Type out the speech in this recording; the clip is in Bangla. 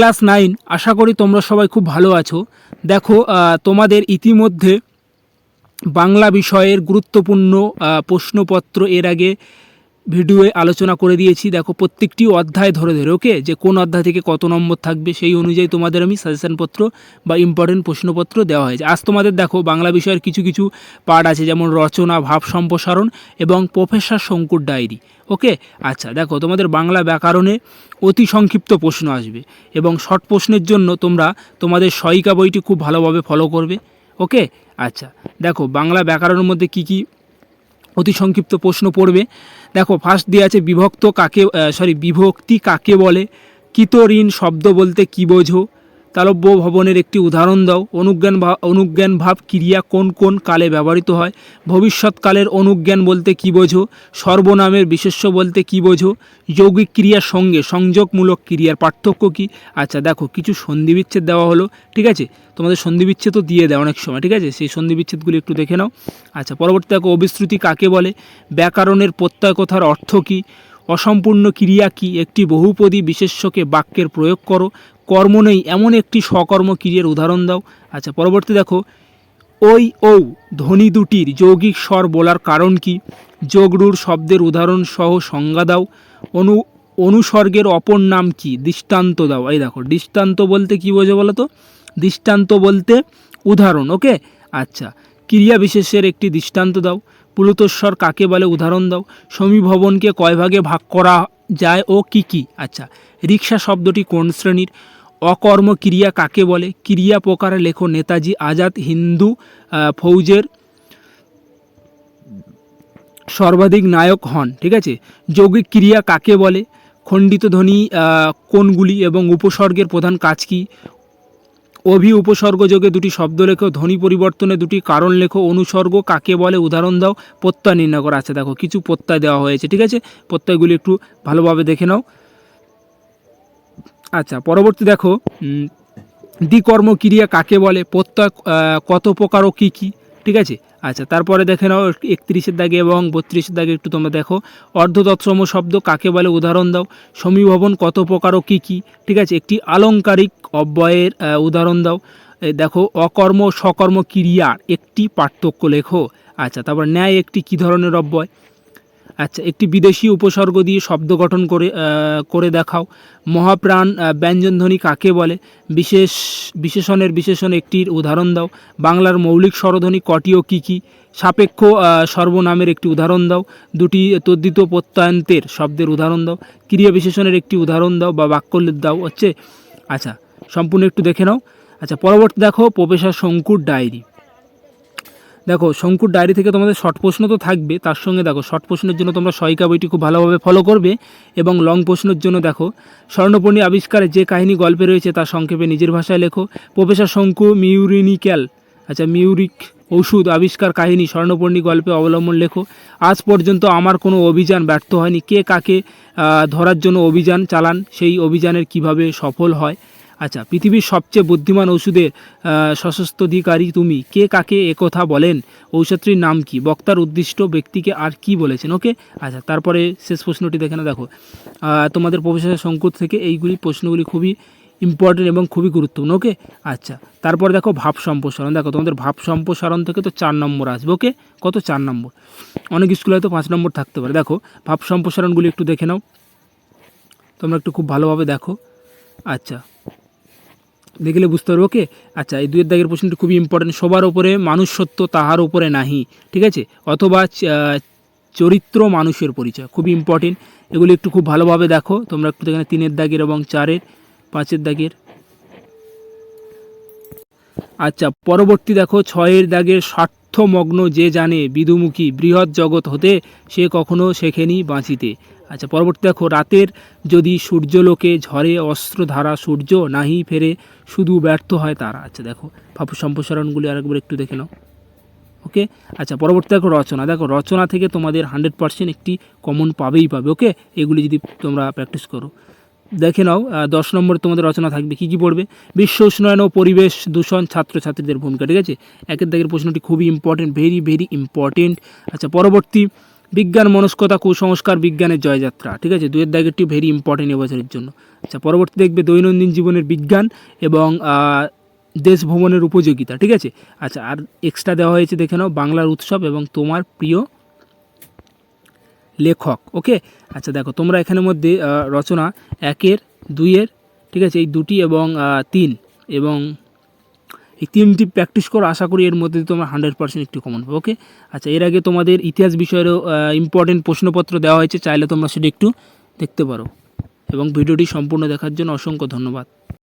ক্লাস 9, আশা করি তোমরা সবাই খুব ভালো আছো। দেখো তোমাদের ইতিমধ্যে বাংলা বিষয়ের গুরুত্বপূর্ণ প্রশ্নপত্র এর আগে ভিডিওয়ে আলোচনা করে দিয়েছি। দেখো প্রত্যেকটি অধ্যায় ধরে ধরে, ওকে, যে কোন অধ্যায় থেকে কত নম্বর থাকবে সেই অনুযায়ী তোমাদের আমি সাজেশনপত্র বা ইম্পর্টেন্ট প্রশ্নপত্র দেওয়া হয়েছে। আজ তোমাদের দেখো বাংলা বিষয়ের কিছু কিছু পার্ট আছে, যেমন রচনা, ভাব সম্প্রসারণ এবং প্রফেসর শঙ্কুর ডায়েরি। ওকে, আচ্ছা দেখো তোমাদের বাংলা ব্যাকরণে অতি সংক্ষিপ্ত প্রশ্ন আসবে এবং শর্ট প্রশ্নের জন্য তোমরা তোমাদের সহায়িকা বইটি খুব ভালোভাবে ফলো করবে। ওকে, আচ্ছা দেখো বাংলা ব্যাকরণের মধ্যে কি কি অতি সংক্ষিপ্ত প্রশ্ন পড়বে। দেখো ফার্স্ট দিয়ে আছে বিভক্তি কাকে বলে, কৃত ঋণ শব্দ বলতে কী বোঝো, তালব্য ভবনের একটি উদাহরণ দাও, অনুজ্ঞান ভাব ক্রিয়া কোন কোন কালে ব্যবহৃত হয়, ভবিষ্যৎকালের অনুজ্ঞান বলতে কী বোঝো, সর্বনামের বিশেষ্য বলতে কী বোঝো, যৌগিক ক্রিয়ার সঙ্গে সংযোগমূলক ক্রিয়ার পার্থক্য কী। আচ্ছা দেখো কিছু সন্ধিবিচ্ছেদ দেওয়া হলো, ঠিক আছে, তোমাদের সন্ধিবিচ্ছেদ তো দিয়ে দেয় অনেক সময়, ঠিক আছে, সেই সন্ধিবিচ্ছেদগুলি একটু দেখে নাও। আচ্ছা পরবর্তী দেখো অবিশ্রুতি কাকে বলে, ব্যাকরণের প্রত্যয় কথার অর্থ কী, অসম্পূর্ণ ক্রিয়া কি, একটি বহুপদী বিশেষ্যকে বাক্যের প্রয়োগ করো, কর্ম নেই এমন একটি সকর্ম ক্রিয়ার উদাহরণ দাও। আচ্ছা পরবর্তী দেখো ওই ও ধ্বনি দুটির যৌগিক স্বর বলার কারণ কি, যোগরূঢ় শব্দের উদাহরণ সহ সংজ্ঞা দাও, অনুসর্গের অপর নাম কি, দৃষ্টান্ত দাও। এই দেখো দৃষ্টান্ত বলতে কী বোঝো বলো তো, দৃষ্টান্ত বলতে উদাহরণ। ওকে, আচ্ছা ক্রিয়া বিশেষের একটি দৃষ্টান্ত দাও, পুলুতস্বর কাকে বলে উদাহরণ দাও, সমীভবনকে কয় ভাগে ভাগ করা যায় ও কি কি। আচ্ছা রিক্সা শব্দটি কোন শ্রেণীর, অকর্ম ক্রিয়া কাকে বলে, ক্রিয়া প্রকারে লেখো, নেতাজি আজাদ হিন্দু ফৌজের সর্বাধিক নায়ক হন। ঠিক আছে, যৌগিক ক্রিয়া কাকে বলে, খণ্ডিত ধ্বনি কোনগুলি এবং উপসর্গের প্রধান কাজ কী, উপসর্গ যোগে দুটি শব্দ লেখো, ধ্বনি পরিবর্তনে দুটি কারণ লেখো, অনুসর্গ কাকে বলে উদাহরণ দাও, প্রত্যয় নির্ণয় করো। আচ্ছা দেখো কিছু প্রত্যয় দেওয়া হয়েছে, ঠিক আছে, প্রত্যয়গুলি একটু ভালোভাবে দেখে নাও। আচ্ছা পরবর্তী দেখো দ্বিকর্ম ক্রিয়া কাকে বলে, প্রত্যয় কত প্রকার ও কী কী। ঠিক আছে, আচ্ছা তারপরে দেখে নাও 31 দাগে এবং 32 দাগে একটু তোমরা দেখো, অর্ধতৎসম শব্দ কাকে বলে উদাহরণ দাও, সমীভবন কত প্রকার ও কী কী। ঠিক আছে, একটি আলংকারিক অব্যয়ের উদাহরণ দাও। দেখো অকর্ম সকর্ম ক্রিয়ার একটি পার্থক্য লেখো। আচ্ছা তারপর ন্যায় একটি কী ধরনের অব্যয়। আচ্ছা একটি বিদেশি উপসর্গ দিয়ে শব্দ গঠন করে দেখাও। মহাপ্রাণ ব্যঞ্জনধ্বনি কাকে বলে, বিশেষণের বিশেষণ একটির উদাহরণ দাও। বাংলার মৌলিক স্বরধ্বনি কটি ও কী কী। সাপেক্ষ সর্বনামের একটি উদাহরণ দাও। দুটি তদ্ধিত প্রত্যয়ান্তের শব্দের উদাহরণ দাও। ক্রিয়া বিশেষণের একটি উদাহরণ দাও বা বাক্য দাও হচ্ছে। আচ্ছা সম্পূর্ণ একটু দেখে নাও। আচ্ছা পরবর্তী দেখো প্রফেসর শঙ্কুর ডায়েরি। দেখো শঙ্কুর ডায়েরি থেকে তোমাদের শর্ট প্রশ্ন তো থাকবে, তার সঙ্গে দেখো শর্ট প্রশ্নের জন্য তোমরা সহায়িকা বইটি খুব ভালোভাবে ফলো করবে এবং লং প্রশ্নের জন্য দেখো স্বর্ণপর্ণী আবিষ্কারে যে কাহিনী গল্পে রয়েছে তা সংক্ষেপে নিজের ভাষায় লেখো। প্রফেসর শঙ্কু মিউরিক ওষুধ আবিষ্কার কাহিনী স্বর্ণপর্ণী গল্পে অবলম্বন লেখো। আজ পর্যন্ত আমার কোনো অভিযান ব্যর্থ হয়নি, কে কাকে ধরার জন্য অভিযান চালান, সেই অভিযানের কিভাবে সফল হয়। আচ্ছা পৃথিবীর সবচেয়ে বুদ্ধিমান ওষুধের সশস্ত্রাধিকারী তুমি, কে কাকে একথা বলেন, ঔষধটির নাম কি, বক্তার উদ্দিষ্ট ব্যক্তিকে আর কি বলেছেন। ওকে, আচ্ছা তারপরে শেষ প্রশ্নটি দেখে না। দেখো তোমাদের প্রফেসর শঙ্কুর থেকে এইগুলি প্রশ্নগুলি খুবই ইম্পর্টেন্ট এবং খুবই গুরুত্বপূর্ণ। ওকে, আচ্ছা তারপর দেখো ভাব সম্প্রসারণ। দেখো তোমাদের ভাব সম্প্রসারণ থেকে তো 4 নম্বর আসবে। ওকে, কত 4 নম্বর, অনেক স্কুলে হয়তো 5 নম্বর থাকতে পারে। দেখো ভাব সম্প্রসারণগুলি একটু দেখে নাও, তোমরা একটু খুব ভালোভাবে দেখো। আচ্ছা দেখলে বুঝতে পারবো। ওকে, আচ্ছা এই 2 দাগের প্রশ্নটি খুবই ইম্পর্টেন্ট। সবার উপরে মানুষ সত্য তাহার উপরে নাহি, ঠিক আছে, অথবা চরিত্র মানুষের পরিচয়, খুবই ইম্পর্টেন্ট। এগুলি একটু খুব ভালোভাবে দেখো তোমরা একটু দেখে 3 দাগের এবং 4, 5 দাগের। আচ্ছা পরবর্তী দেখো 6 দাগের স্বার্থমগ্ন যে জানে বিদুমুখী বৃহৎ জগৎ হতে সে কখনো শেখেনি বাঁচিতে। আচ্ছা পরবর্তী দেখো রাতের যদি সূর্যলোকে ঝরে অস্ত্রধারা সূর্য নাহি ফেরে শুধু ব্যর্থ হয় তারা। আচ্ছা দেখো ভাব সম্প্রসারণগুলি আরেকবার একটু দেখে নাও। ওকে, আচ্ছা পরবর্তী দেখো রচনা। দেখো রচনা থেকে তোমাদের 100% একটি কমন পাবে। ওকে, এগুলি যদি তোমরা প্র্যাকটিস করো দেখে নাও। 10 নম্বরে তোমাদের রচনা থাকবে, কী কী পড়বে, বিশ্ব উষ্ণায়ন ও পরিবেশ দূষণ ছাত্রছাত্রীদের ভূমিকা। ঠিক আছে, 1 দাগের প্রশ্নটি খুবই ইম্পর্টেন্ট, ভেরি ইম্পর্টেন্ট। আচ্ছা পরবর্তী বিজ্ঞান মনস্কতা কুসংস্কার বিজ্ঞানের জয়যাত্রা, ঠিক আছে, 2 এর দাগেরটি ভেরি ইম্পর্টেন্ট এবছরের জন্য। আচ্ছা, পরবর্তী দেখবে দৈনন্দিন জীবনের বিজ্ঞান এবং দেশ ভ্রমণের উপযোগিতা, ঠিক আছে। আচ্ছা, আর এক্সট্রা দেওয়া হয়েছে দেখে নাও বাংলার উৎসব এবং তোমার প্রিয় লেখক। ওকে, আচ্ছা দেখো তোমরা এখানের মধ্যে রচনা 1-এর 2-এর, ঠিক আছে, এই 2টি এবং 3 এবং এই 3টি প্র্যাকটিস করো, আশা করি এর মধ্যে তোমরা 100% একটু কমন পাবে। ওকে, আচ্ছা, এর আগে তোমাদের ইতিহাস বিষয়েরও ইম্পর্টেন্ট প্রশ্নপত্র দেওয়া হয়েছে, চাইলে তোমরা সেটা একটু দেখতে পারো। এবং ভিডিওটি সম্পূর্ণ দেখার জন্য অসংখ্য ধন্যবাদ।